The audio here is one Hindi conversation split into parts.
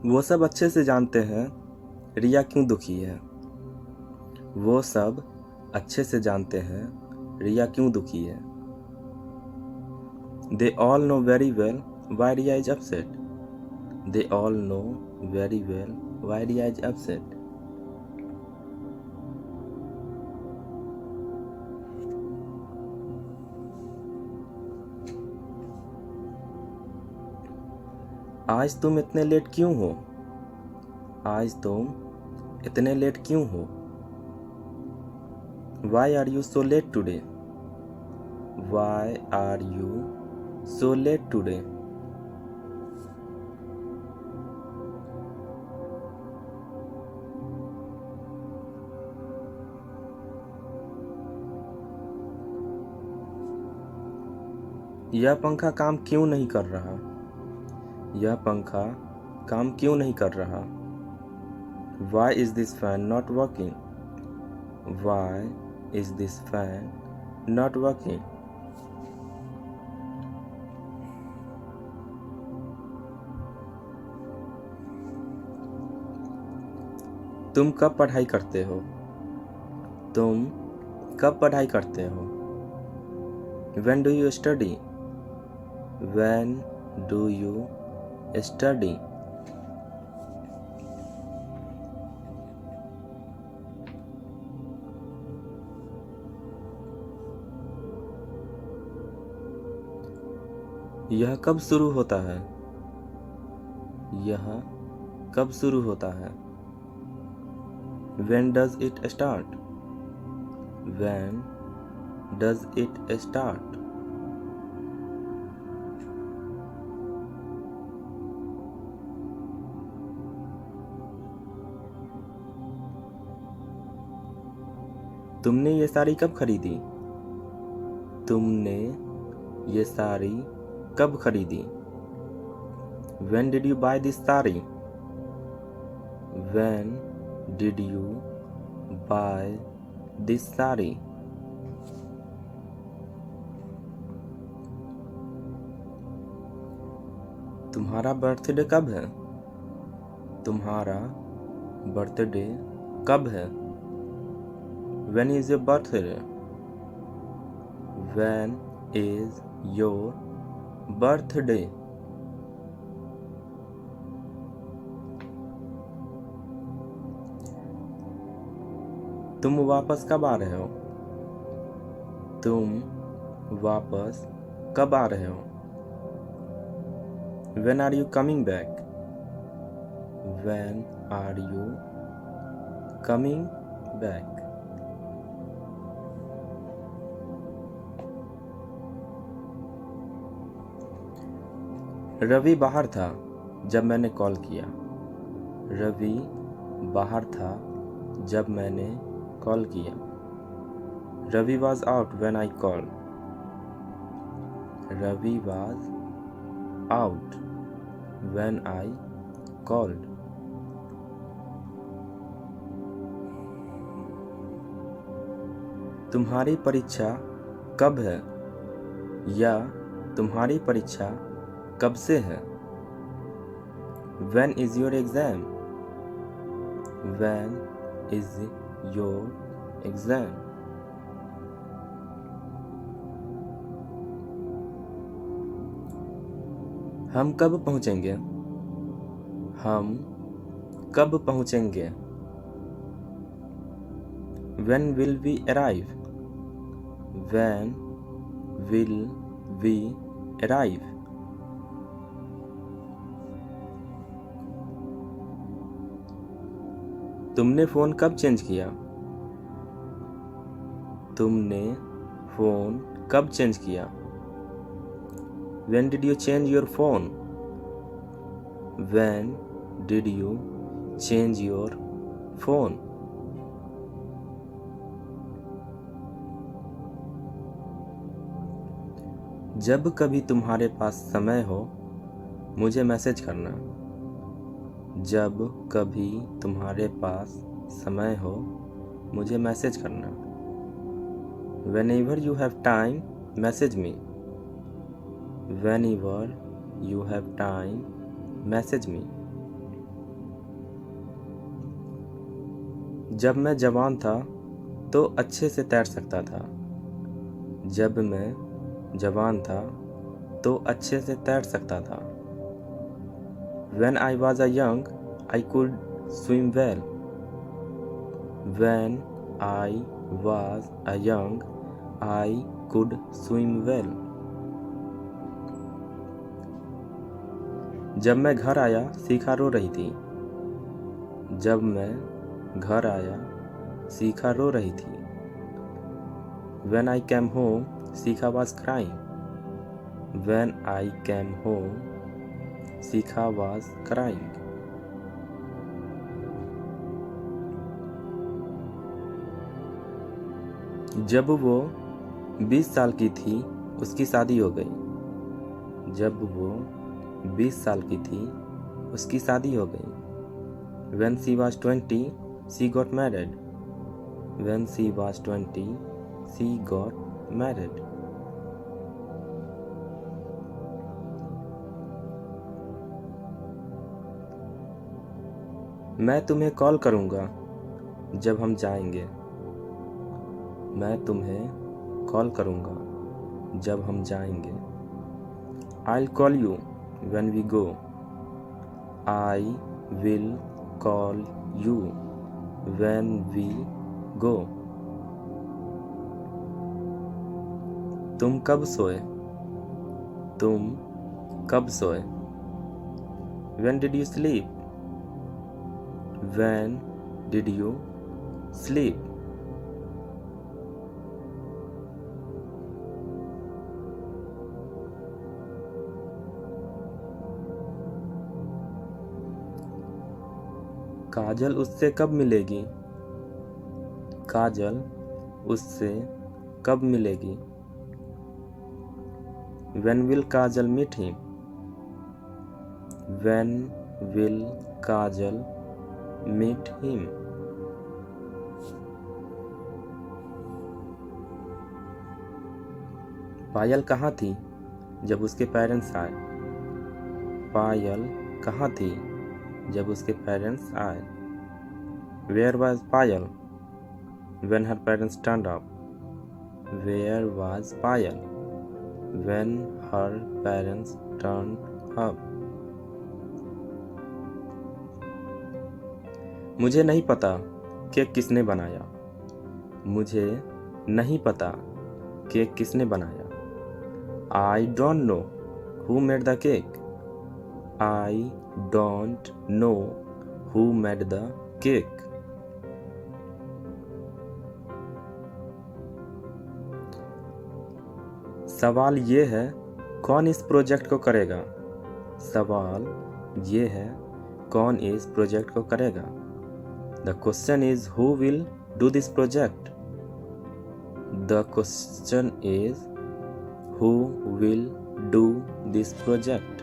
वो सब अच्छे से जानते हैं रिया क्यों दुखी है। वो सब अच्छे से जानते हैं रिया क्यों दुखी है। They all know very well why Riya is upset. They all know very well why Riya is upset. आज तुम इतने लेट क्यों हो। आज तुम इतने लेट क्यों हो। Why are you so late today? Why are you so late today? यह पंखा काम क्यों नहीं कर रहा। यह पंखा काम क्यों नहीं कर रहा। Why is this fan not working? Why is this fan not working? तुम कब पढ़ाई करते हो। तुम कब पढ़ाई करते हो। When do you study? When do you study? यह कब शुरू होता है। यह कब शुरू होता है। When does it start? When does it start? तुमने ये साड़ी कब खरीदी। तुमने ये साड़ी कब खरीदी। When did you buy this saree? When did you buy this saree? तुम्हारा बर्थडे कब है। तुम्हारा बर्थडे कब है। When is your birthday? When is your birthday? तुम वापस कब आ रहे हो। तुम वापस कब आ रहे हो। When are you coming back? When are you coming back? Ravi बाहर था जब मैंने कॉल किया। रवि बाहर था जब मैंने कॉल किया। Ravi was out when I called. Ravi was out when I called. तुम्हारी परीक्षा कब है या तुम्हारी परीक्षा कब से है। When is your exam? When is your exam? हम कब पहुंचेंगे। हम कब पहुंचेंगे। When will we arrive? When will we arrive? तुमने फ़ोन कब चेंज किया। तुमने फ़ोन कब चेंज किया। When did you change your phone? When did you change your phone? जब कभी तुम्हारे पास समय हो मुझे मैसेज करना। जब कभी तुम्हारे पास समय हो मुझे मैसेज करना। Whenever you have time, message me. Whenever you have time, message me. जब मैं जवान था तो अच्छे से तैर सकता था। जब मैं जवान था तो अच्छे से तैर सकता था। When I was a young, I could swim well. When I was a young, I could swim well. जब मैं घर आया सीखा रो रही थी। जब मैं घर आया सीखा रो रही थी। When I came home, Sikha was crying. When I came home, Sikha was crying. जब वो 20 साल की थी उसकी शादी हो गई। जब वो 20 साल की थी उसकी शादी हो गई। When she was 20, she got married. When she was 20, she got married. मैं तुम्हें कॉल करूँगा जब हम जाएंगे। मैं तुम्हें कॉल करूँगा जब हम जाएंगे। I'll call you when we go. I will call you when we go. तुम कब सोए? तुम कब सोए? When did you sleep? When did you sleep? काजल उससे कब मिलेगी? काजल उससे कब मिलेगी? When will Kajal meet him? When will Kajal meet him? पायल कहाँ थी जब उसके पेरेंट्स आए? पायल कहाँ थी जब उसके पेरेंट्स आए? Where was Payal when her parents turned up? Where was Payal when her parents turned up? मुझे नहीं पता केक किसने बनाया। मुझे नहीं पता केक किसने बनाया। I don't know who made the cake. I don't know who made the cake. सवाल ये है कौन इस प्रोजेक्ट को करेगा? सवाल ये है कौन इस प्रोजेक्ट को करेगा? The question is who will do this project? The question is who will do this project?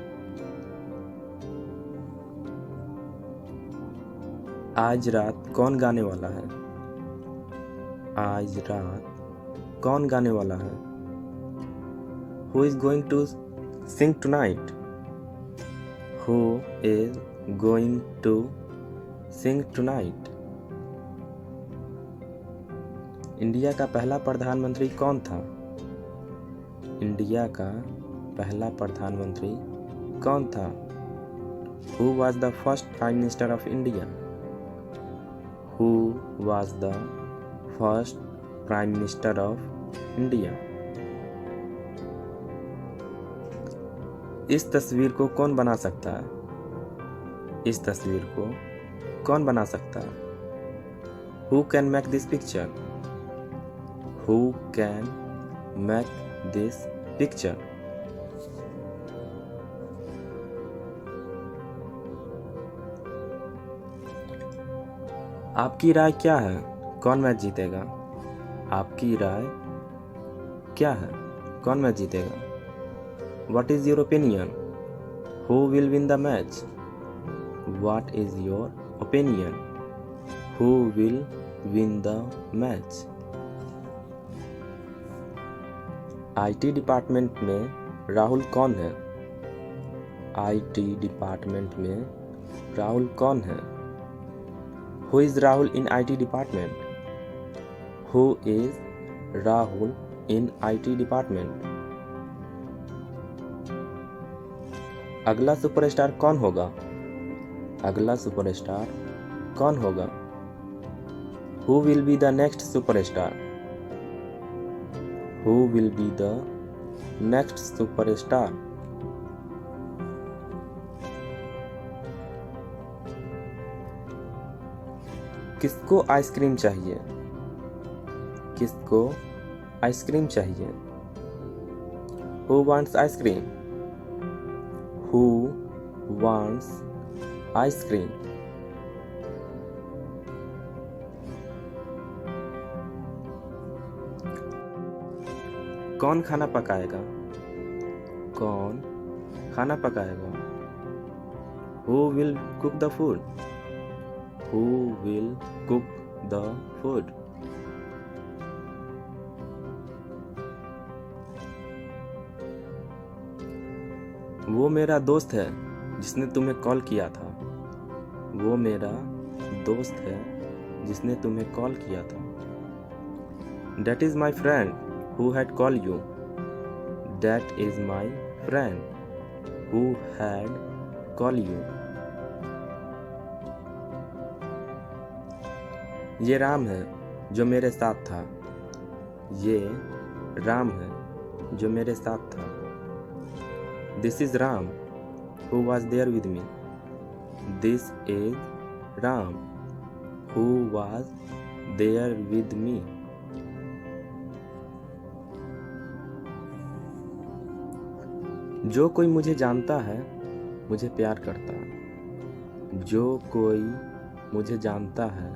आज रात कौन गाने वाला है? आज रात कौन गाने वाला है? Who is going to sing tonight? Who is going to sing tonight? India का पहला प्रधानमंत्री कौन था? इंडिया का पहला प्रधानमंत्री कौन था? Who was the first Prime Minister of India? Who was the first Prime Minister of India? इस तस्वीर को कौन बना सकता है? इस तस्वीर को कौन बना सकता है? Who can make this picture? Who can make this picture? आपकी राय क्या है? कौन मैच जीतेगा? आपकी राय क्या है? कौन मैच जीतेगा? What is your opinion? Who will win the match? What is your opinion? Who will win the match? IT department में राहुल कौन है? IT डिपार्टमेंट में राहुल कौन है? Who is Rahul in IT department? Who is Rahul in IT department? अगला सुपरस्टार कौन होगा? अगला सुपरस्टार कौन होगा? Who will be the next superstar? Who will be the next superstar? किसको आइसक्रीम चाहिए? किसको आइसक्रीम चाहिए? Who wants ice cream? Who wants ice cream? कौन खाना पकाएगा? कौन खाना पकाएगा? Who will cook the food? Who will cook the food? वो मेरा दोस्त है जिसने तुम्हें कॉल किया था। वो मेरा दोस्त है जिसने तुम्हें कॉल किया था। That is my friend who had called you. That is my friend who had called you. ये राम है जो मेरे साथ था। ये राम है जो मेरे साथ था। This is Ram who was there with me. This is Ram who was there with me. जो कोई मुझे जानता है मुझे प्यार करता है। जो कोई मुझे जानता है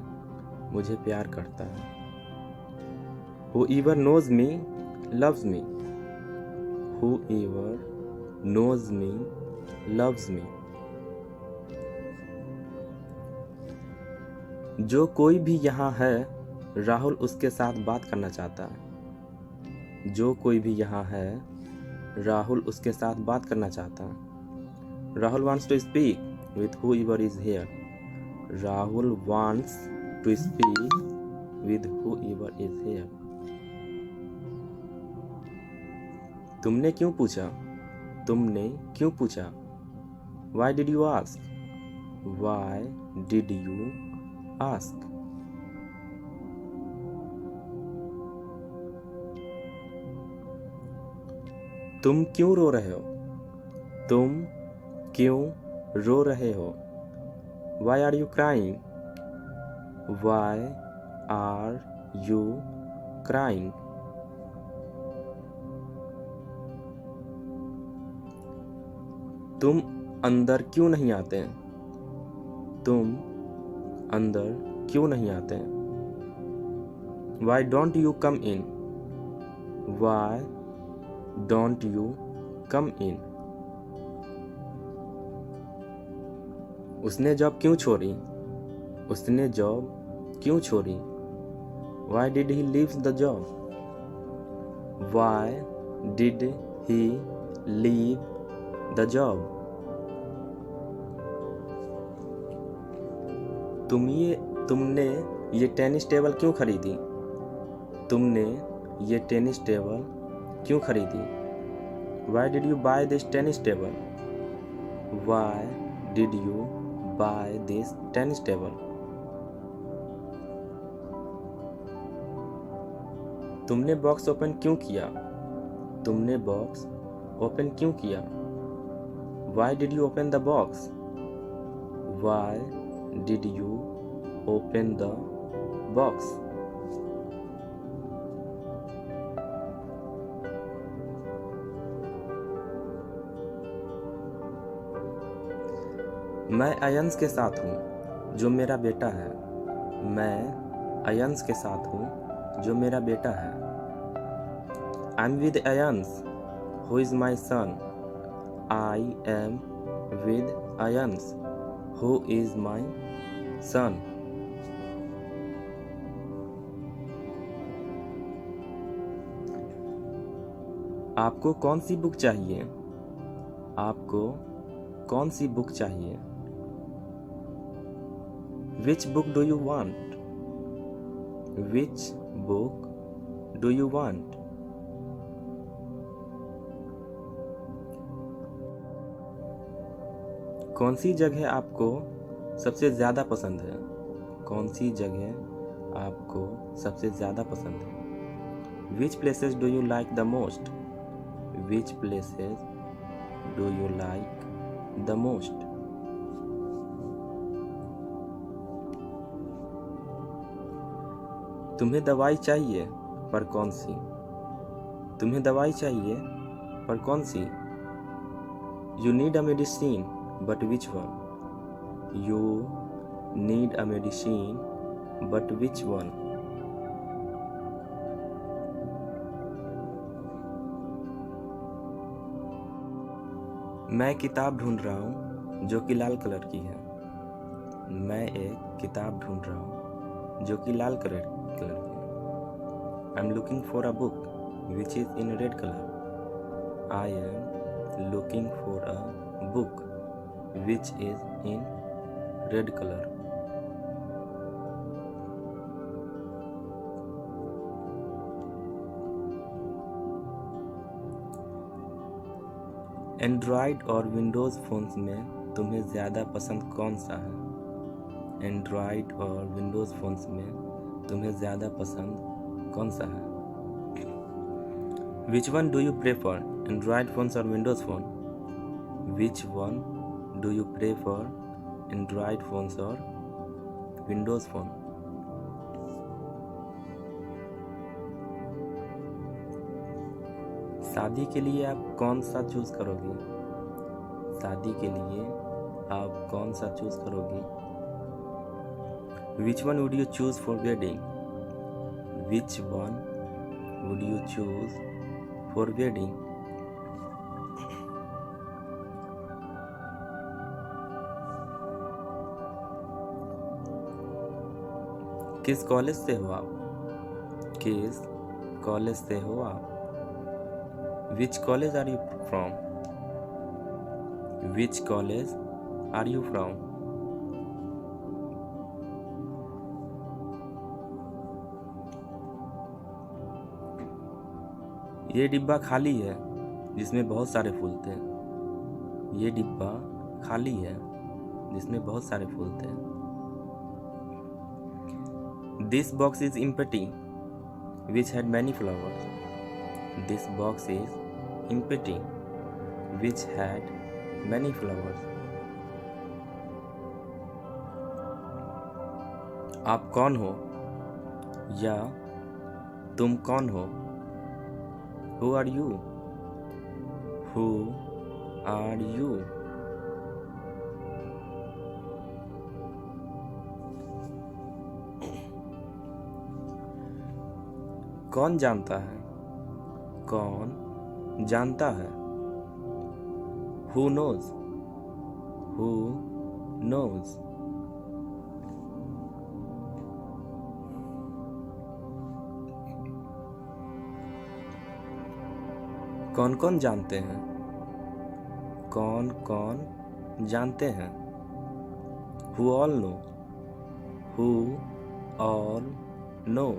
मुझे प्यार करता है। Whoever knows me loves me. Whoever knows me loves me. जो कोई भी यहाँ है राहुल उसके साथ बात करना चाहता है। जो कोई भी यहाँ है राहुल उसके साथ बात करना चाहता है। Rahul wants to speak with whoever is here. Rahul wants to speak with whoever is here. तुमने क्यों पूछा? तुमने क्यों पूछा? Why did you ask? Why did you ask? तुम क्यों रो रहे हो? तुम क्यों रो रहे हो? Why are you crying? Why are you crying? तुम अंदर क्यों नहीं आते? तुम अंदर क्यों नहीं आते? Why don't you come in? Why don't you come in? उसने जॉब क्यों छोड़ी? उसने जॉब क्यों छोड़ी? Why did he leave the job? Why did he leave the job? तुमने ये टेनिस टेबल क्यों खरीदी? तुमने ये टेनिस टेबल क्यों खरीदी? Why did you buy this tennis table? Why did you buy this tennis table? तुमने बॉक्स ओपन क्यों किया? तुमने बॉक्स ओपन क्यों किया? Why did you open the box? Why did you open the box? मैं अयंस के साथ हूँ जो मेरा बेटा है। मैं अयंस के साथ हूँ जो मेरा बेटा है। I'm with Ayans, who is my son. I am with Ayans, who is my son. आपको कौन सी बुक चाहिए? आपको कौन सी बुक चाहिए? Which book do you want? Which book do you want? कौन सी जगह आपको सबसे ज़्यादा पसंद है? कौन सी जगह आपको सबसे ज़्यादा पसंद है? Which places do you like the most? Which places do you like the most? तुम्हें दवाई चाहिए पर कौन सी? तुम्हें दवाई चाहिए पर कौन सी? You need a medicine, but which one? You need a medicine, but which one? मैं किताब ढूंढ रहा हूँ जो कि लाल कलर की है। मैं एक किताब ढूंढ रहा हूँ जो कि लाल कलर की है। I am looking for a book which is in red color. I am looking for a book which is in red color. Android और विंडोज़ फ़ोन्स में तुम्हें ज़्यादा पसंद कौन सा है? एंड्रॉयड और विंडोज़ फ़ोन्स में तुम्हें ज़्यादा पसंद कौन सा है? Which one do you prefer, Android phones or Windows phone? Which one do you prefer, Android phones or Windows phone? शादी के लिए आप कौन सा चूज करोगे? शादी के लिए आप कौन सा चूज करोगे? Which one would you choose for wedding? Which one would you choose for wedding? किस कॉलेज से हो आप? किस कॉलेज से हो आप? Which college are you from? Which college are you from? ये डिब्बा खाली है जिसमें बहुत सारे फूल थे। ये डिब्बा खाली है जिसमें बहुत सारे फूल थे। This box is empty which had many flowers. This box is empty which had many flowers. आप कौन हो या तुम कौन हो? Who are you? Who are you? कौन जानता है? कौन जानता है? Who knows? Who knows? कौन कौन जानते हैं? कौन कौन जानते हैं? Who all know? Who all know?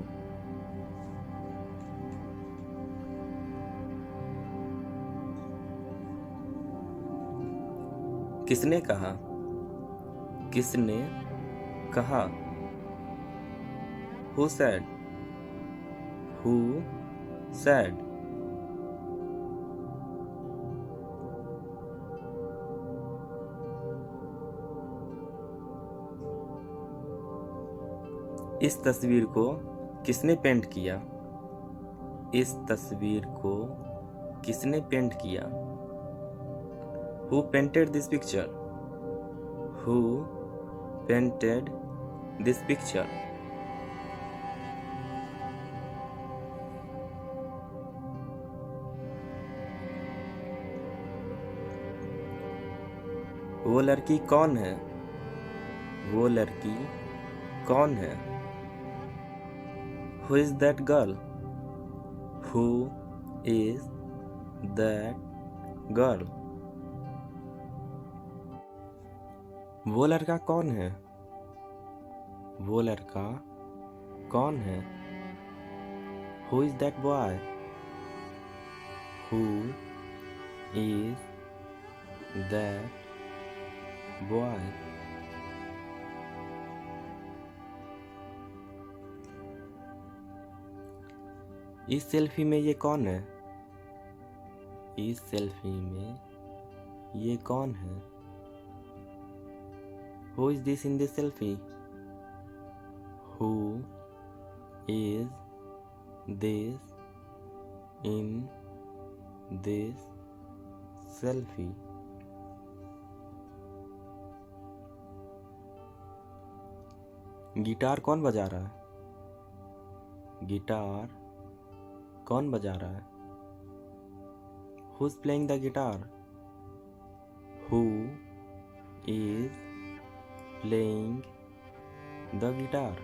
किसने कहा? किसने कहा? Who said? Who said? इस तस्वीर को किसने पेंट किया? इस तस्वीर को किसने पेंट किया? Who painted this picture? Who painted this picture? वो लड़की कौन है? वो लड़की कौन है? Who is that girl? Who is that girl? वो लड़का कौन है? वो लड़का कौन है? Who is that boy? Who is that boy? इस सेल्फी में ये कौन है? इस सेल्फी में ये कौन है? Who is this in this selfie? Who is this in this selfie? Guitar कौन बजा रहा है? गिटार कौन बजा रहा है? Who's playing the guitar? Who is playing the guitar?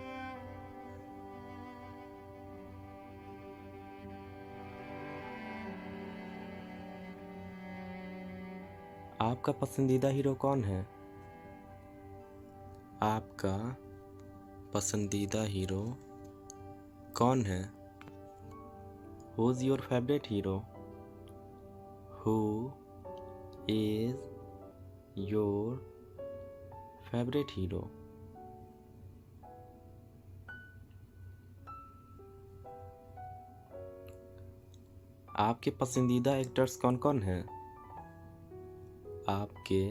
आपका पसंदीदा हीरो कौन है? आपका पसंदीदा हीरो कौन है? Who's your favorite hero? Who is your favorite hero? आपके पसंदीदा एक्टर्स कौन कौन हैं? आपके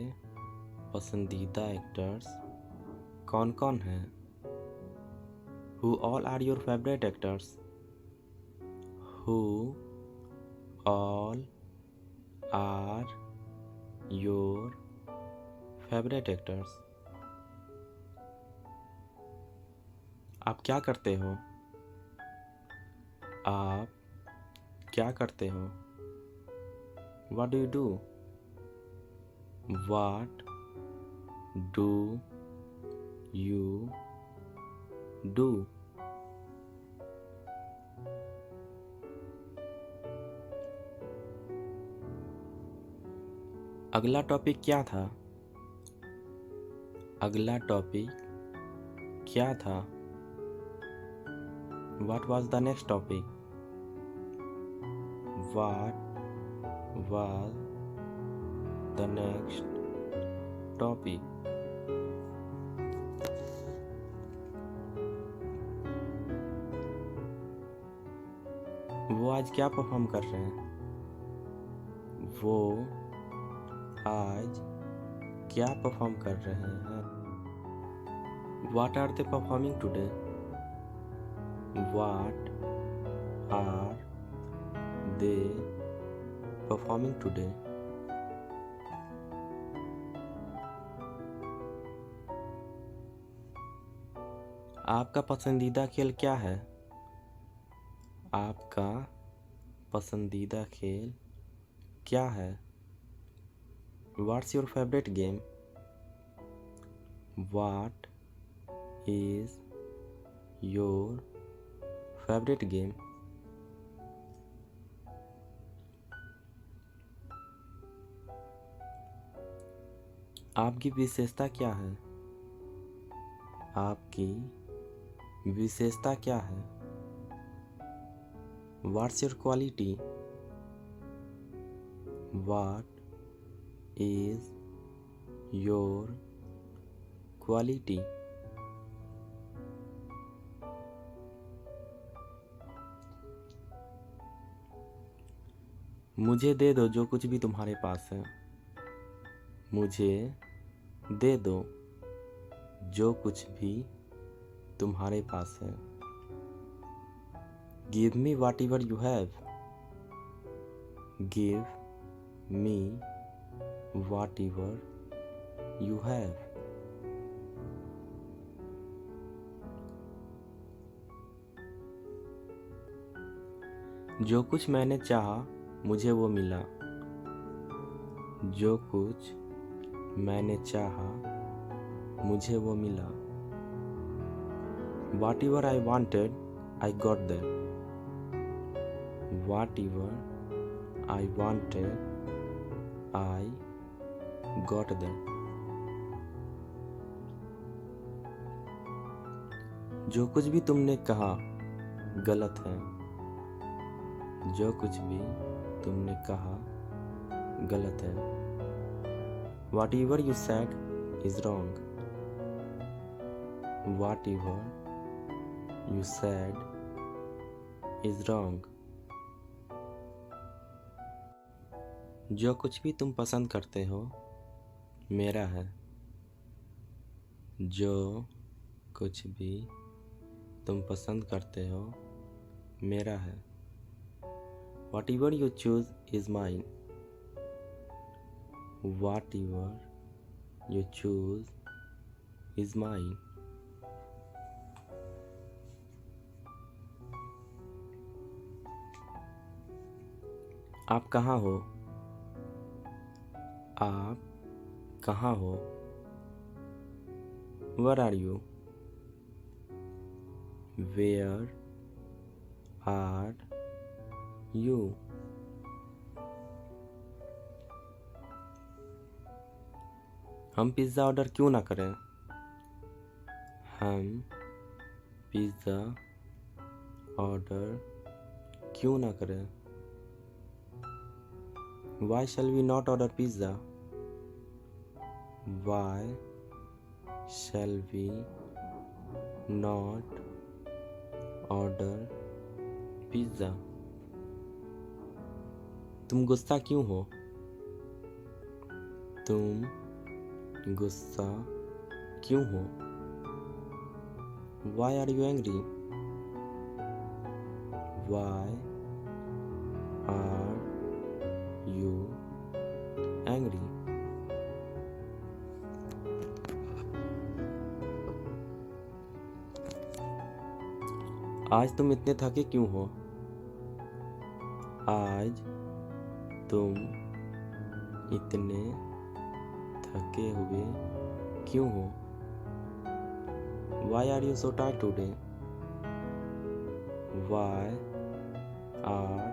पसंदीदा एक्टर्स कौन कौन हैं? Who all are your favorite actors? Who all are your favorite actors? आप क्या करते हो? आप क्या करते हो? What do you do? What do you do? अगला टॉपिक क्या था? अगला टॉपिक क्या था? What was the next topic? What was the next topic? वो आज क्या परफॉर्म कर रहे हैं? वो आज क्या परफॉर्म कर रहे हैं? What are they performing today? What are they performing today? आपका पसंदीदा खेल क्या है? आपका पसंदीदा खेल क्या है? What's your favorite game? What is your favorite game? आपकी विशेषता क्या है? आपकी विशेषता क्या है? What's your quality? What is your quality? मुझे दे दो जो कुछ भी तुम्हारे पास है। मुझे दे दो जो कुछ भी तुम्हारे पास है। Give me whatever you have. Give me whatever you have. जो कुछ मैंने चाहा मुझे वो मिला। जो कुछ मैंने चाहा मुझे वो मिला। Whatever I wanted, I got that. Whatever I wanted, I got that. जो कुछ भी तुमने कहा गलत है। जो कुछ भी तुमने कहा गलत है। Whatever you said is wrong. Whatever you said is wrong. जो कुछ भी तुम पसंद करते हो मेरा है। जो कुछ भी तुम पसंद करते हो मेरा है। Whatever you choose is mine. Whatever you choose is mine. आप कहाँ हो? आप कहाँ हो? Where are you? Where are you? हम पिज़्ज़ा ऑर्डर क्यों ना करें? हम पिज़्ज़ा ऑर्डर क्यों ना करें? Why shall we not order pizza? Why shall we not order pizza? तुम गुस्सा क्यों हो? तुम गुस्सा क्यों हो? Why are you angry? Why are you angry? आज तुम इतने थके क्यों हो? आज तुम इतने थके हुए क्यों हो? Why are you so tired today? Why are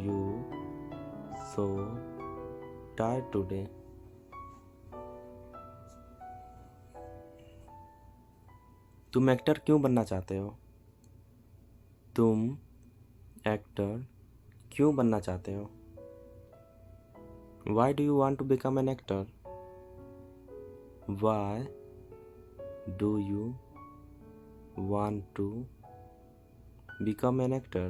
you so tired today? तुम एक्टर क्यों बनना चाहते हो? तुम एक्टर क्यों बनना चाहते हो? Why do you want to become an actor? Why do you want to become an actor?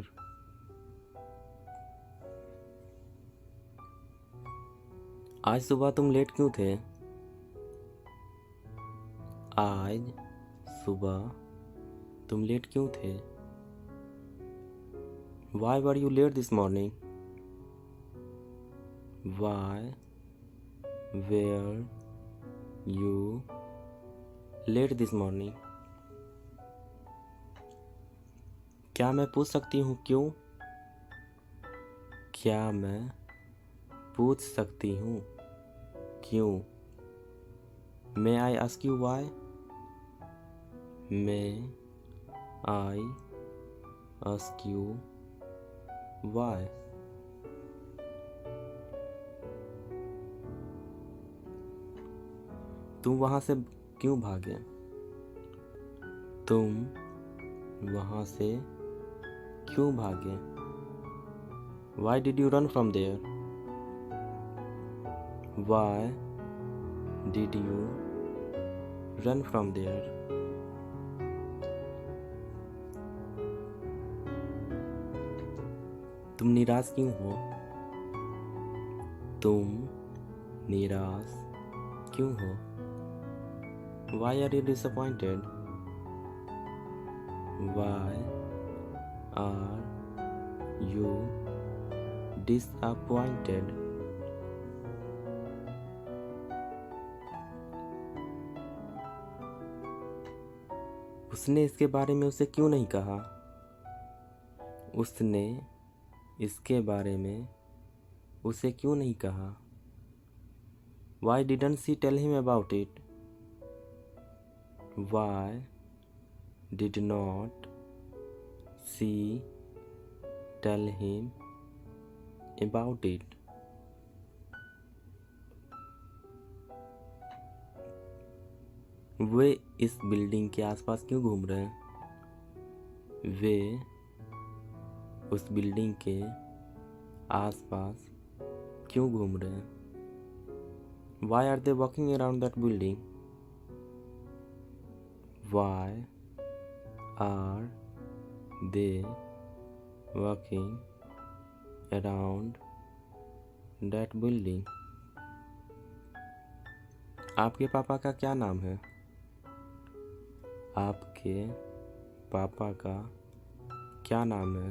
आज सुबह तुम लेट क्यों थे? आज सुबह तुम लेट क्यों थे? Why were you late this morning? Why were you late this morning? क्या मैं पूछ सकती हूँ क्यों? क्या मैं पूछ सकती हूँ क्यों? May I ask you why? May I ask you why? तुम वहाँ से क्यों भागे? तुम वहाँ से क्यों भागे? Why did you run from there? Why did you run from there? तुम निराश क्यों हो? तुम निराश क्यों हो? Why are you disappointed? Why are you disappointed? उसने इसके बारे में उसे क्यों नहीं कहा? उसने इसके बारे में उसे क्यों नहीं कहा? Why didn't she tell him about it? Why did not she tell him about it? वे इस बिल्डिंग के आसपास क्यों घूम रहे हैं? वे उस बिल्डिंग के आसपास क्यों घूम रहे हैं? Why are they walking around that building? Why are they walking around that building? आपके पापा का क्या नाम है? आपके पापा का क्या नाम है?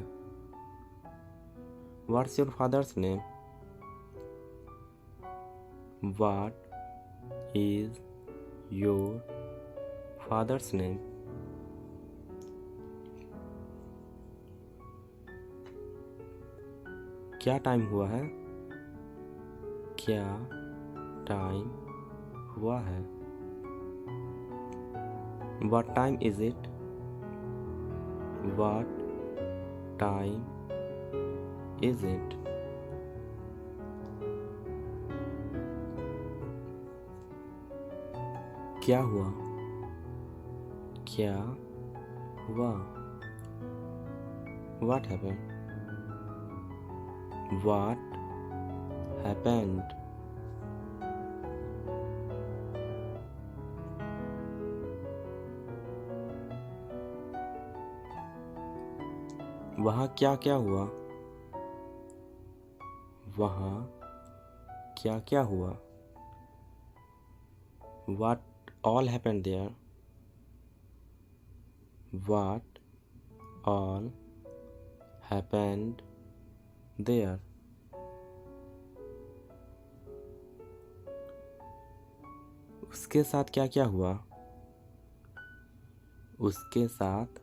What's your father's name? What is your father's name? क्या टाइम हुआ है? क्या टाइम हुआ है? What time is it? What time is it? क्या हुआ? क्या हुआ? What happened? What happened? वहाँ क्या क्या हुआ? वहाँ क्या क्या हुआ? What all happened there? What all happened there? उसके साथ क्या क्या हुआ? उसके साथ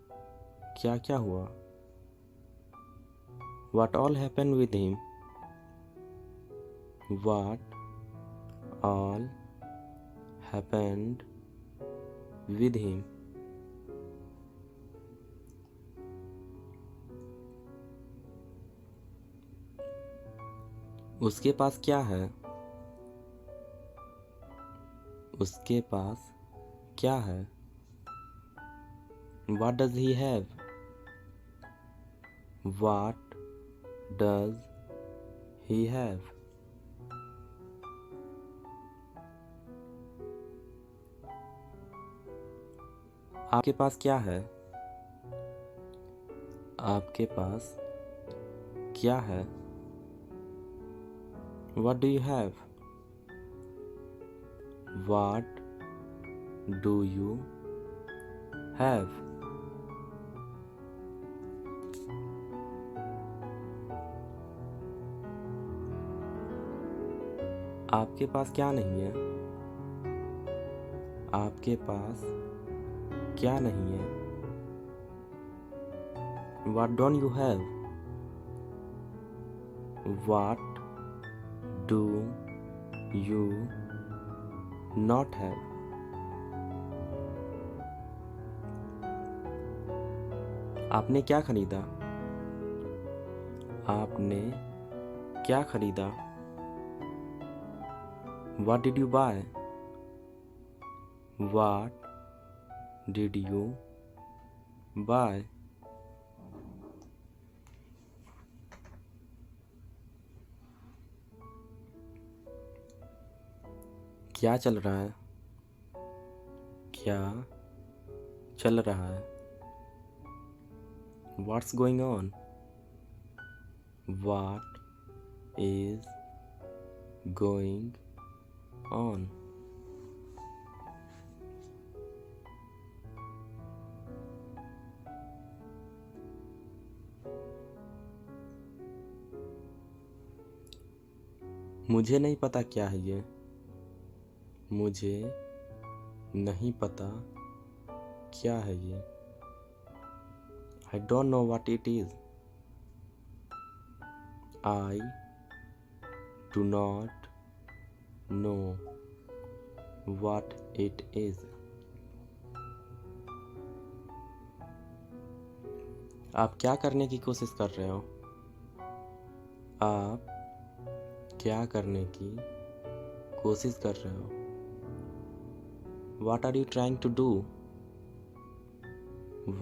क्या क्या हुआ? What all happened with him? What all happened with him? उसके पास क्या है? उसके पास क्या है? What does he have? What does he have? आपके पास क्या है? आपके पास क्या है? What do you have? What do you have? आपके पास क्या नहीं है? आपके पास क्या नहीं है? What don't you have? What do you not have? आपने क्या खरीदा? आपने क्या खरीदा? What did you buy? What did you buy? क्या चल रहा है? क्या चल रहा है? What's going on? What is going on? मुझे नहीं पता क्या है ये। मुझे नहीं पता क्या है ये। I don't know what it is. I do not know what it is. आप क्या करने की कोशिश कर रहे हो? आप क्या करने की कोशिश कर रहे हो? What are you trying to do?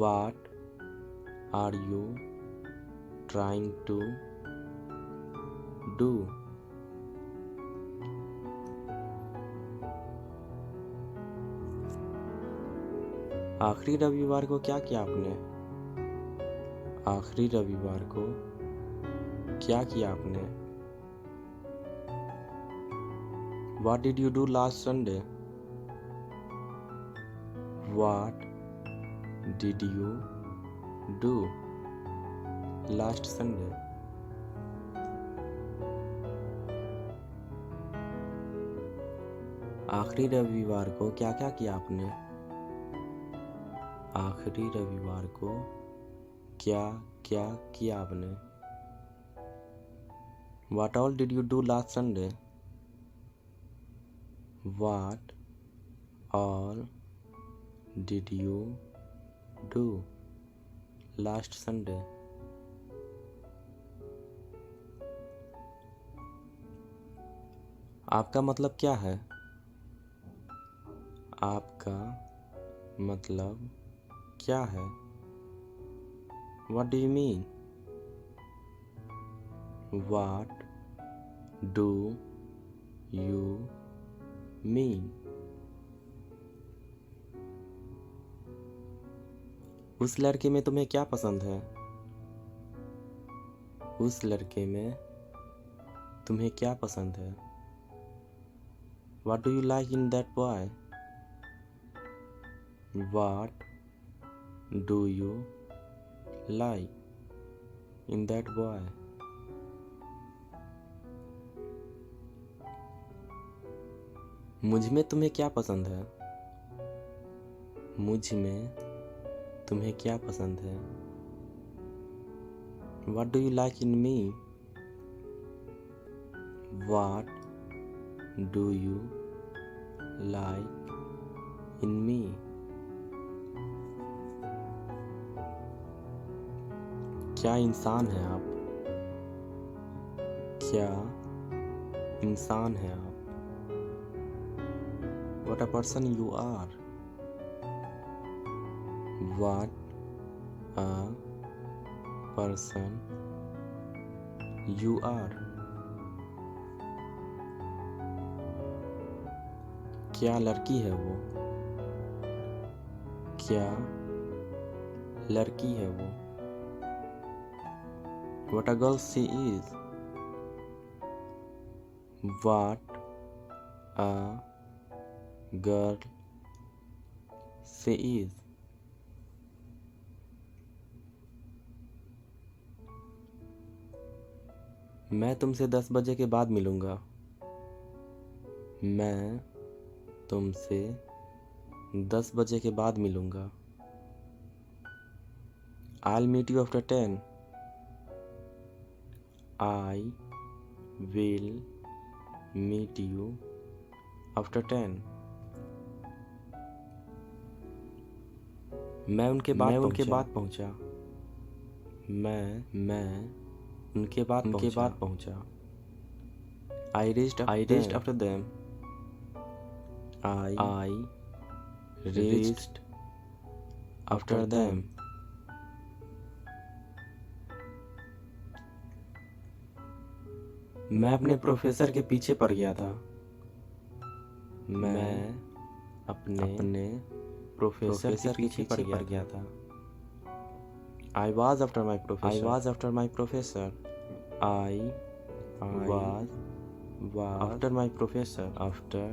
What are you trying to do? आखिरी रविवार को क्या किया आपने? आखिरी रविवार को क्या किया आपने? What did you do last Sunday? What did you do last Sunday? आखिरी रविवार को क्या क्या किया आपने? आखिरी रविवार को क्या क्या किया आपने? What all did you do last Sunday? What all did you do last Sunday? आपका मतलब क्या है? आपका मतलब क्या है? What do you mean? What do you mean? उस लड़के में तुम्हें क्या पसंद है? उस लड़के में तुम्हें क्या पसंद है? What do you like in that boy? What do you like in that boy? मुझ में तुम्हें क्या पसंद है? मुझ में तुम्हें क्या पसंद है? What do you like in me? What do you like in me? क्या इंसान है आप? क्या इंसान है आप? What a person you are. What a person you are. क्या लड़की है वो? क्या लड़की है वो? What a girl she is. What a girl she is. मैं तुमसे 10 बजे के बाद मिलूंगा। मैं तुमसे 10 बजे के बाद मिलूंगा। I'll meet you after 10. I will meet you after 10. मैं उनके बाद पहुंचा। मैं उनके बाद पहुंचा। I reached after them. I reached after them. मैं अपने प्रोफेसर के पीछे पड़ गया था। मैं अपने प्रोफेसर के पीछे पड़ गया था। I was after my professor. I was after my professor. I was after my professor. After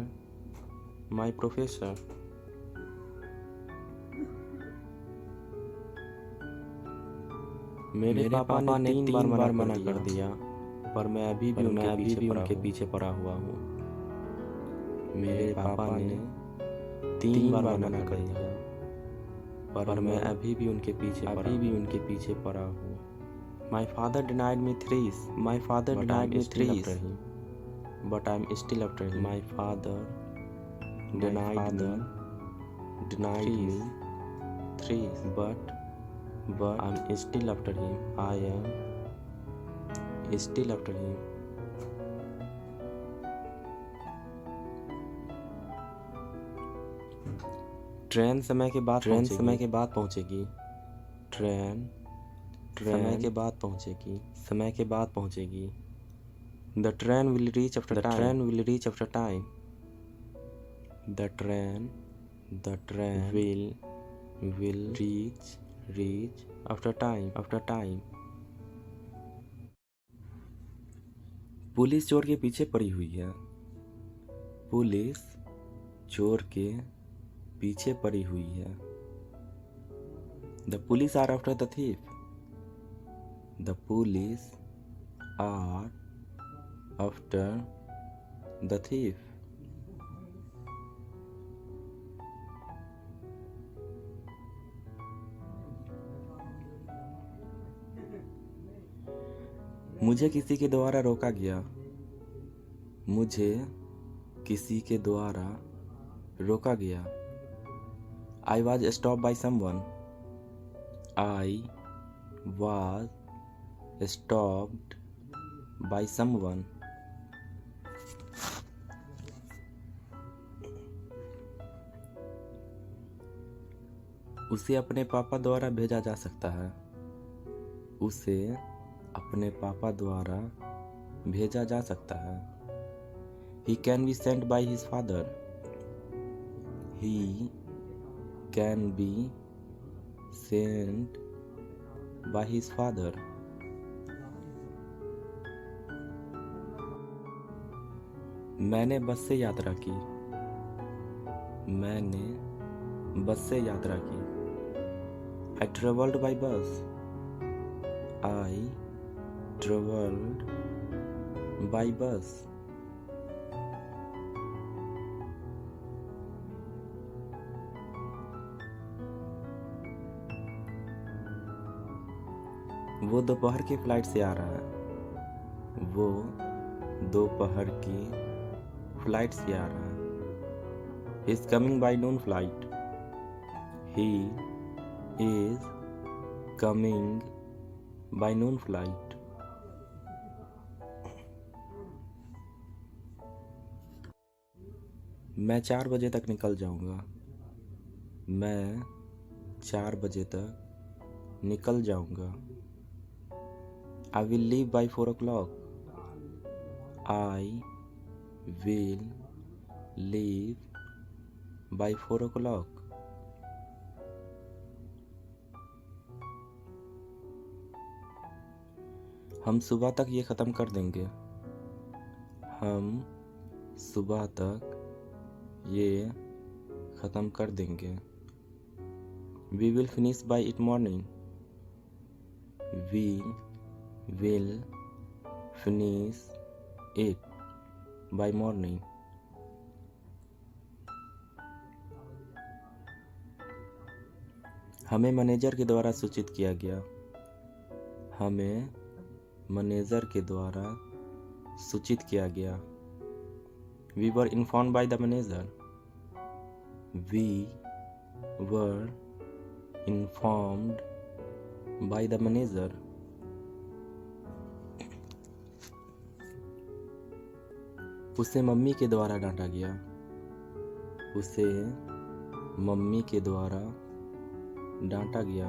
my professor. मेरे पापा ने 3 बार मना कर दिया, पर मैं अभी भी उनके पीछे पड़ा हुआ हूँ। मेरे पापा ने 3 बार मना कर दिया, पर मैं अभी भी उनके पीछे पड़ा हूँ। My father denied me thrice. My father denied me thrice. But I'm still after him. My father denied me thrice. But I'm still after him. I am still after him. Train समय के बाद पहुंचेगी। ट्रेन समय के बाद पहुंचेगी, समय के बाद पहुंचेगी। The train will reach after time, train will reach after time. The train will reach after time. Police चोर के पीछे पड़ी हुई है, पुलिस चोर के पीछे पड़ी हुई है। The police are after the thief, the police are after the thief. मुझे किसी के द्वारा रोका गया, मुझे किसी के द्वारा रोका गया। I was stopped by someone, I was stopped by someone। उसे अपने पापा द्वारा भेजा जा सकता है, उसे अपने पापा द्वारा भेजा जा सकता है। He can be sent by his father, he can be sent by his father। मैंने बस से यात्रा की, मैंने बस से यात्रा की। I traveled by bus, I traveled by bus। वो दोपहर की फ्लाइट से आ रहा है, वो दोपहर की फ्लाइट से आ रहा है। He is coming by noon flight, he is coming by noon flight। मैं 4 बजे तक निकल जाऊंगा, मैं 4 बजे तक निकल जाऊंगा। I will leave by 4 o'clock, I will leave by 4 o'clock। हम सुबह तक ये ख़त्म कर देंगे, हम सुबह तक ये ख़त्म कर देंगे। We will finish by it morning, we will finish it by morning। हमें मैनेजर के द्वारा सूचित किया गया, हमें मैनेजर के द्वारा सूचित किया गया। We were informed by the manager, we were informed by the manager। उसे मम्मी के द्वारा डांटा गया, उसे मम्मी के द्वारा डांटा गया।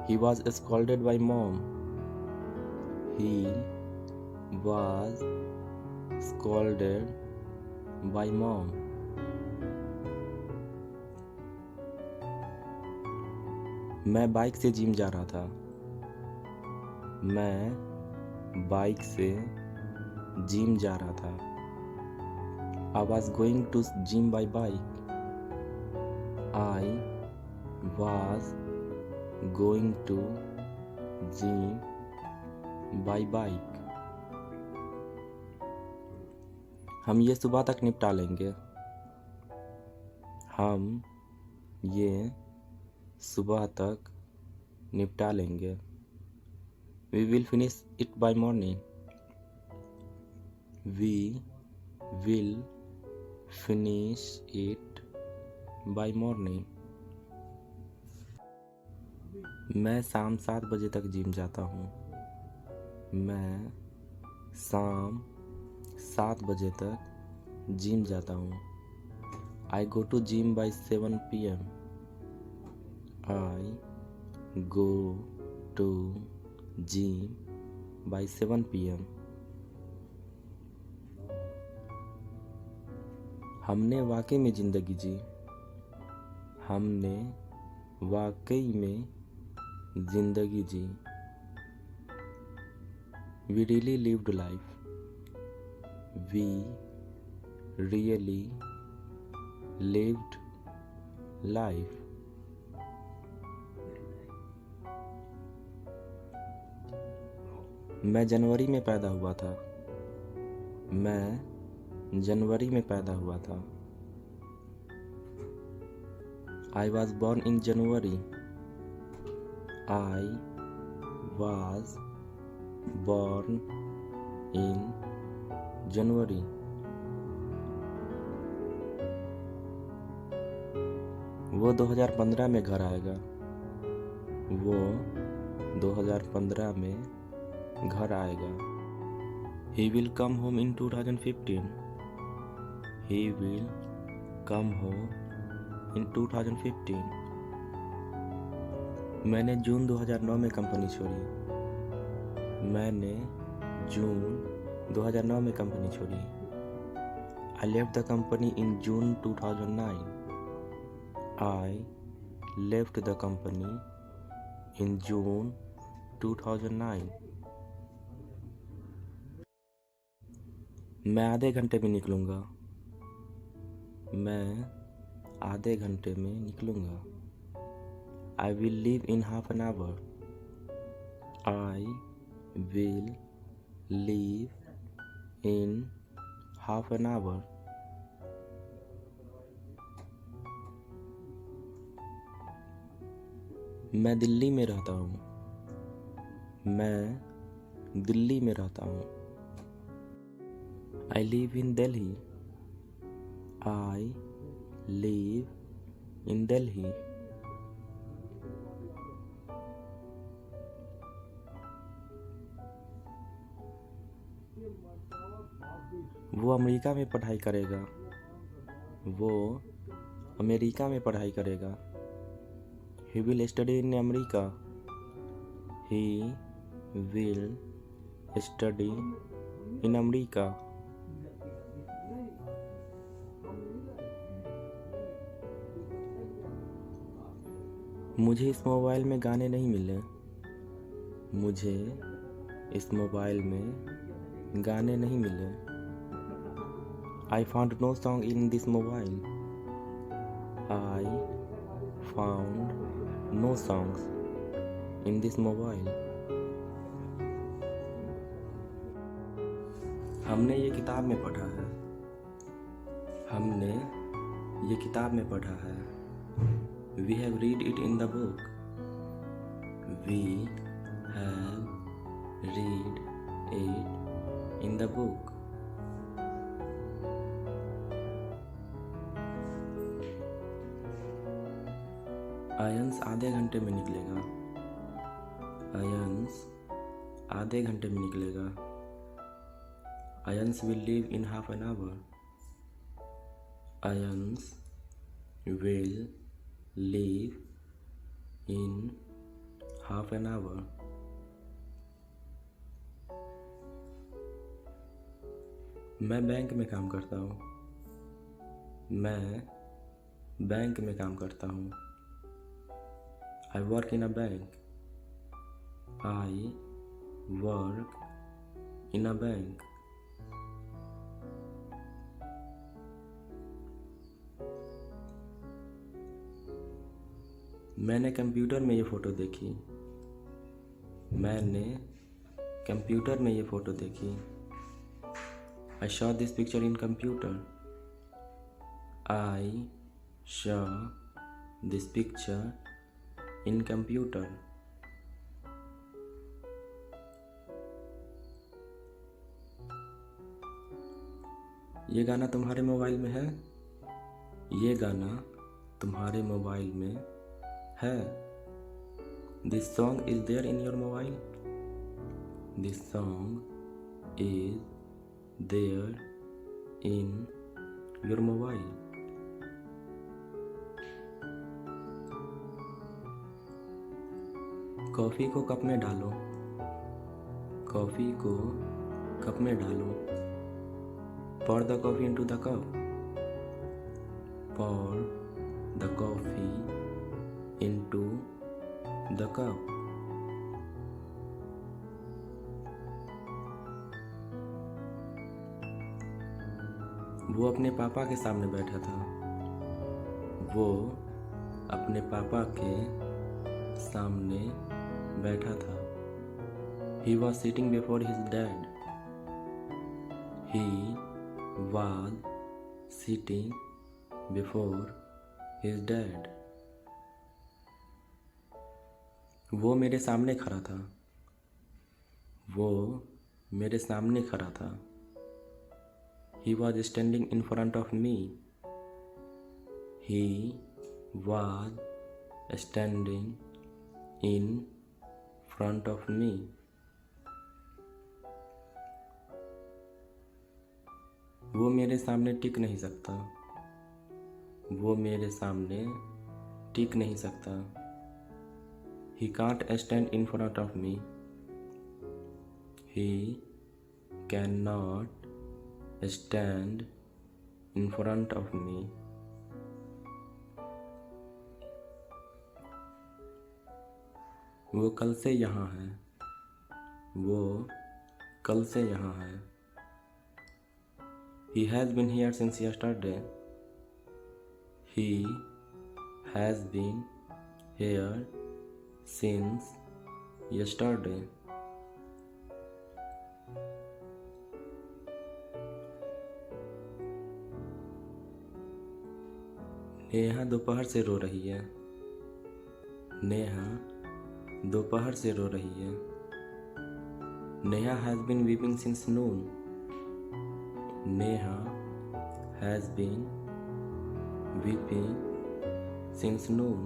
He was scolded by mom, he was scolded by mom। मैं बाइक से जिम जा रहा था, मैं बाइक से जिम जा रहा था। I was going to gym by bike, I was going to gym by bike। हम ये सुबह तक निपटा लेंगे, हम ये सुबह तक निपटा लेंगे। We will finish it by morning, we will finish it by morning। मैं शाम 7 बजे तक जिम जाता हूँ, मैं शाम 7 बजे तक जिम जाता हूँ। I go to gym by 7 PM, I go to gym by 7 p.m. हमने वाकई में ज़िंदगी जी, हमने वाकई में ज़िंदगी जी। We really lived life. We really lived life. मैं जनवरी में पैदा हुआ था। मैं जनवरी में पैदा हुआ था। I was born in January. I was born in January. वो 2015 में घर आएगा। वो 2015 में घर आएगा। He will come home in 2015. He will come home in 2015. मैंने जून 2009 में कंपनी छोड़ी। मैंने जून 2009 में कंपनी छोड़ी। I left the company in June 2009. I left the company in June 2009. मैं आधे घंटे में निकलूँगा। मैं आधे घंटे में निकलूँगा। I will leave in half an hour. I will leave in half an hour. मैं दिल्ली में रहता हूँ। मैं दिल्ली में रहता हूँ। I live in Delhi. I live in Delhi. वो अमेरिका में पढ़ाई करेगा। वो अमेरिका में पढ़ाई करेगा। He will study in America. He will study in America. मुझे इस मोबाइल में गाने नहीं मिले। मुझे इस मोबाइल में गाने नहीं मिले। I found no song in this mobile. I found no songs in this mobile. हमने ये किताब में पढ़ा है। हमने ये किताब में पढ़ा है। We have read it in the book. We have read it in the book. Ions आधे घंटे में निकलेगा। आयंस आधे घंटे में निकलेगा। Ions will leave in half an hour. Ions will leave in half an hour. मैं बैंक में काम करता हूँ। मैं बैंक में काम करता हूँ। I work in a bank. I work in a bank. मैंने कंप्यूटर में ये फ़ोटो देखी। मैंने कंप्यूटर में ये फ़ोटो देखी। I saw this picture in computer. I saw this picture in computer. ये गाना तुम्हारे मोबाइल में है? ये गाना तुम्हारे मोबाइल में है? This song is there in your mobile? This song is there in your mobile. Coffee को कप में डालो, कॉफ़ी को कप में डालो। Pour the coffee into the cup. Pour the coffee into the cup. वो अपने पापा के सामने बैठा था। वो अपने पापा के सामने बैठा था। He was sitting before his dad. He was sitting before his dad. वो मेरे सामने खड़ा था। वो मेरे सामने खड़ा था। He was standing in front of me. He was standing in front of me. वो मेरे सामने टिक नहीं सकता। वो मेरे सामने टिक नहीं सकता। He can't stand in front of me. He cannot stand in front of me. वो कल से यहाँ है। वो कल से यहाँ है। He has been here since yesterday. He has been here since yesterday. Neha दोपहर से रो रही है। नेहा दोपहर से रो रही है। Neha has been weeping since noon. Neha has been weeping since noon.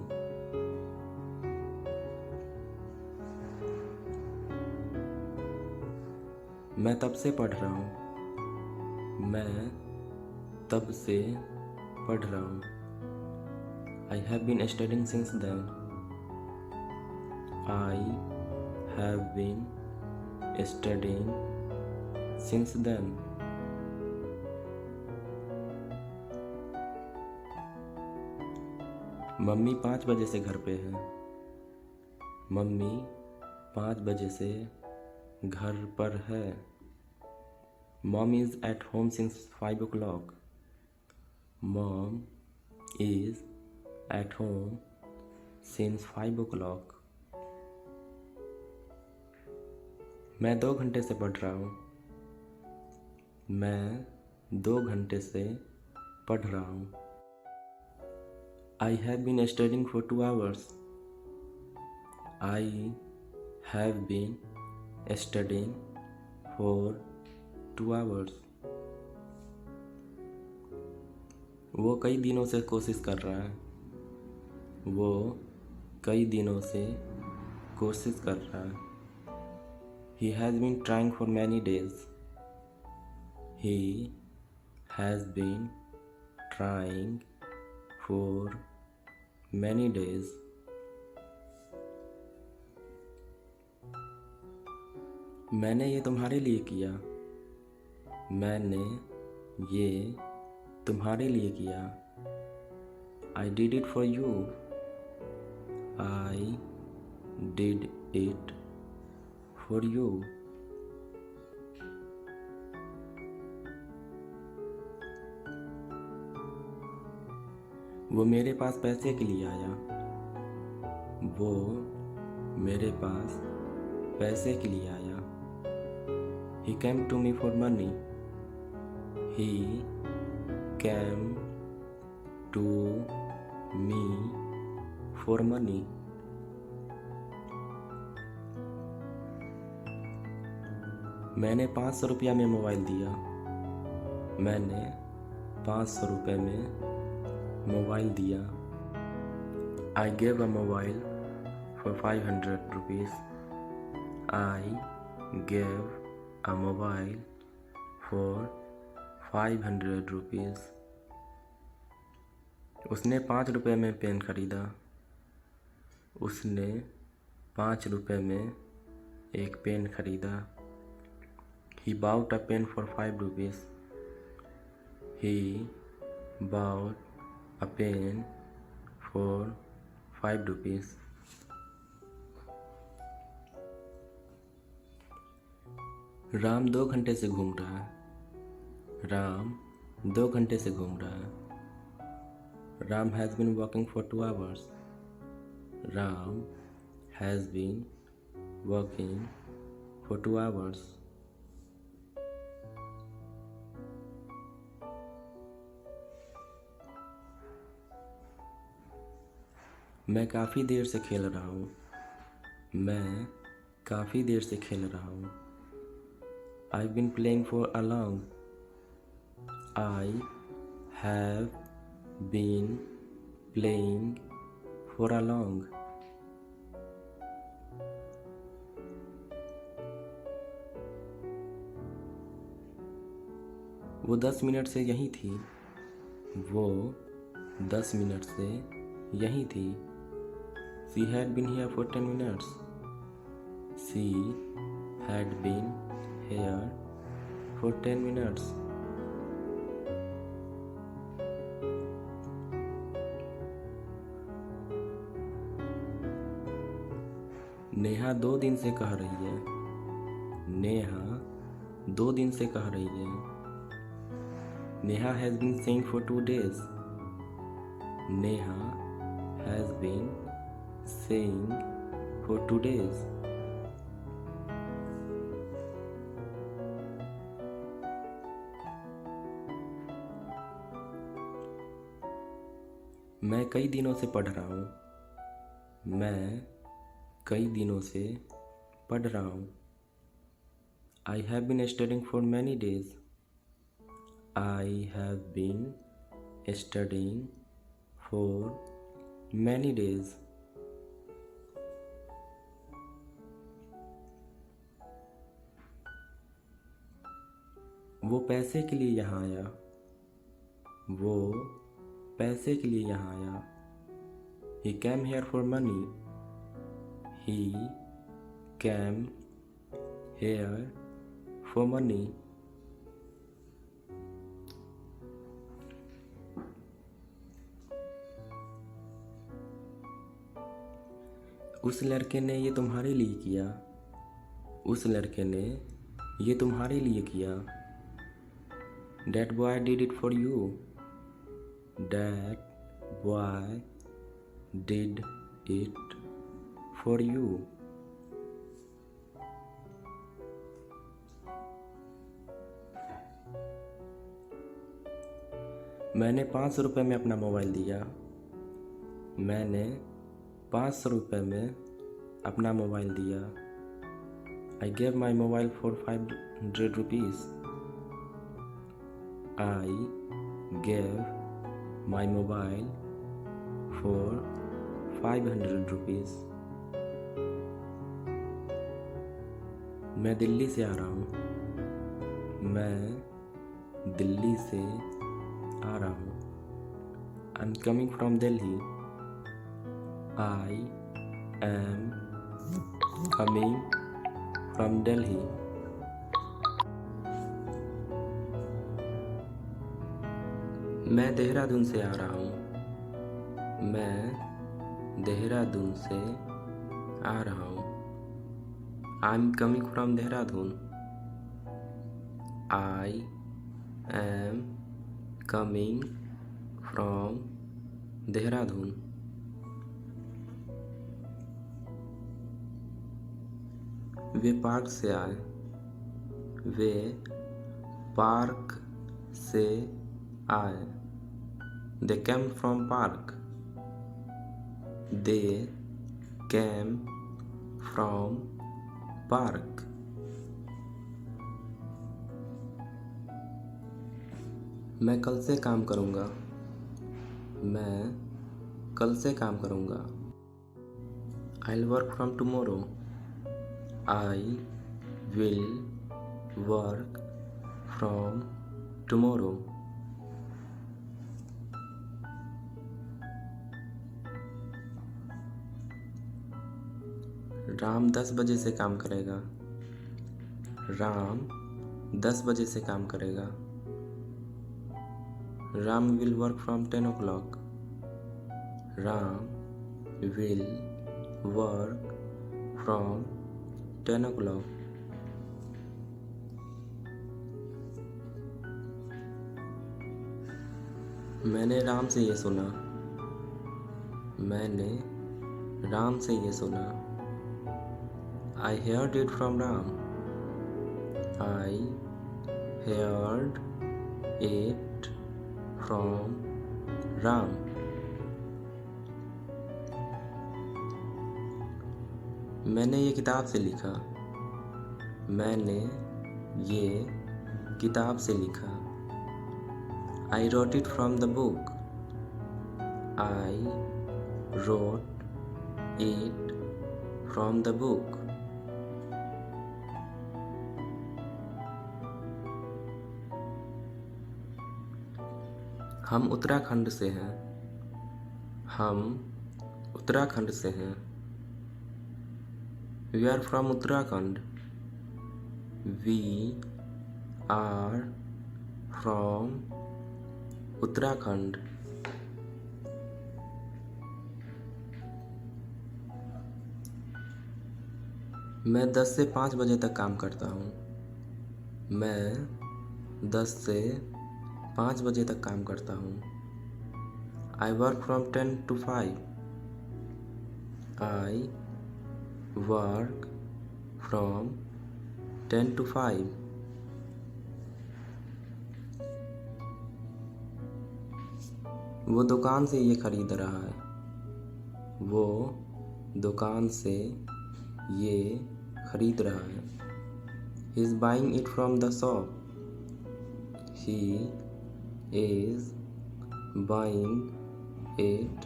मैं तब से पढ़ रहा हूँ। मैं तब से पढ़ रहा हूँ। I have been studying since then. I have been studying since then. Mummy 5 बजे से घर पे है। मम्मी 5 बजे से घर पर है। Mom is at home since 5 o'clock. Mom is at home since 5 o'clock. मैं 2 घंटे से पढ़ रहा हूँ। मैं 2 घंटे से पढ़ रहा हूँ। I have been studying for 2 hours. I have been studying for 2 hours. वो कई दिनों से कोशिश कर रहा है। वो कई दिनों से कोशिश कर रहा है। He has been trying for many days. He has been trying for many days. मैंने ये तुम्हारे लिए किया। मैंने ये तुम्हारे लिए किया। I did it for you. I did it for you. वो मेरे पास पैसे के लिए आया। वो मेरे पास पैसे के लिए आया। He came to me for money. He came to me for money. मैंने 500 रुपया में मोबाइल दिया। मैंने 500 रुपये में मोबाइल दिया। I gave a mobile for 500 rupees. I gave a mobile for 500 rupees. उसने 5 रुपये में पेन खरीदा। उसने 5 रुपये में एक पेन खरीदा। He bought a pen for 5 rupees. He bought a pen for 5 rupees. Ram 2 घंटे से घूम रहा है। राम 2 घंटे से घूम रहा है। Ram has been walking for 2 hours. Ram has been walking for 2 hours. मैं काफ़ी देर से खेल रहा हूँ। मैं काफ़ी देर से खेल रहा हूँ। I've been playing for a long. I have been playing for a long. वो 10 मिनट से यहीं थी। वो 10 मिनट से यहीं थी। She had been here for 10 minutes. She had been here for 10 minutes. Neha 2 दिन से कह रही है। नेहा 2 दिन से कह रही है। Neha has been saying for 2 days. Neha has been saying for 2 days. मैं कई दिनों से पढ़ रहा हूँ। मैं कई दिनों से पढ़ रहा हूँ। I have been studying for many days. I have been studying for many days. वो पैसे के लिए यहाँ आया। वो पैसे के लिए यहाँ आया। He came here for money. He came here for money. उस लड़के ने ये तुम्हारे लिए किया। उस लड़के ने ये तुम्हारे लिए किया। That boy did it for you. That boy did it for you. मैंने 500 रुपये में अपना मोबाइल दिया। मैंने 500 रुपये में अपना मोबाइल दिया। I gave my mobile for 500 rupees. I gave my mobile for 500 rupees. मैं दिल्ली से आ रहा हूँ। मैं दिल्ली से आ रहा हूँ। I'm coming from Delhi. I am coming from Delhi. मैं देहरादून से आ रहा हूँ। मैं देहरादून से आ रहा हूँ। I'm coming from Dehradun. I am coming from Dehradun. Way park से आए। वे पार्क से आए। They came from park. They came from park. मैं कल से काम करूँगा। मैं कल से काम करूँगा। I'll work from tomorrow. I will work from tomorrow. Ram 10 बजे से काम करेगा। राम 10 बजे से काम करेगा। Ram will work from 10 o'clock। Ram will work from 10 o'clock। मैंने राम से ये सुना। मैंने राम से ये सुना। I heard it from Ram। I heard it from Ram। मैंने ये किताब से लिखा। मैंने ये किताब से लिखा। I wrote it from the book। I wrote it from the book। हम उत्तराखंड से हैं। हम उत्तराखंड से हैं। We are from Uttarakhand. We are from Uttarakhand. मैं 10 से 5 बजे तक काम करता हूँ। मैं 10 से 5 बजे तक काम करता हूँ। I work from 10 to 5। I work from 10 to 5। वो दुकान से ये खरीद रहा है। वो दुकान से ये खरीद रहा है। He is buying it from the shop। He is buying it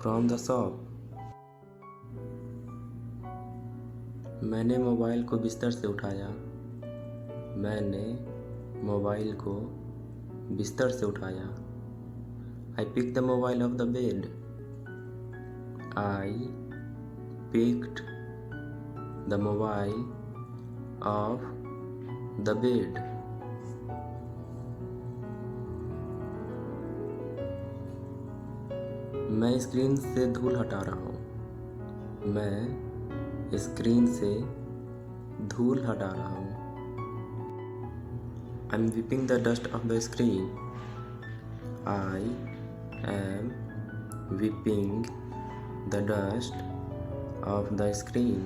from the shop। मैंने मोबाइल को बिस्तर से उठाया। मैंने मोबाइल को बिस्तर से उठाया। I picked the mobile off the bed। I picked the mobile off the bed। मैं स्क्रीन से धूल हटा रहा हूँ। मैं स्क्रीन से धूल हटा रहा हूँ। I'm whipping the dust off the screen। I am whipping the dust off the screen।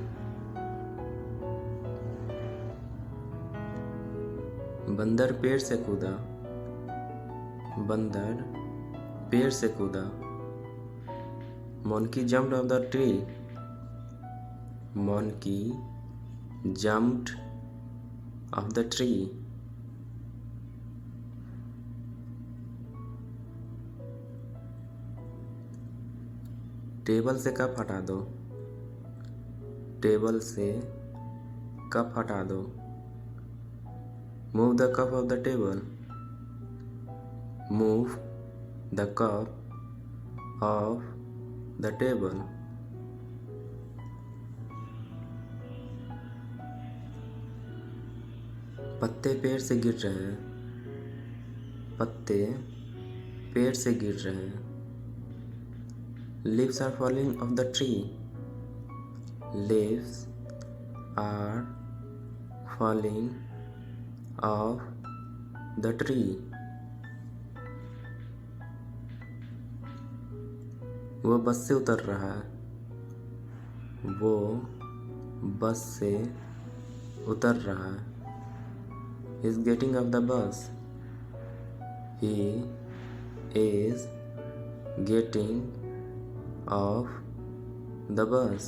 बंदर पेड़ से कूदा। बंदर पेड़ से कूदा। Monkey jumped off the tree। Monkey jumped off the tree। Table से कप हटा दो। टेबल से कप हटा दो। Move the cup of the table। Move the cup of the table। पत्ते पेड़ से गिर रहे हैं। पत्ते पेड़ से गिर रहे हैं। Leaves are falling off the tree। Leaves are falling off the tree। वो बस से उतर रहा है। वो बस से उतर रहा है। He is getting off the bus। He is getting off the bus।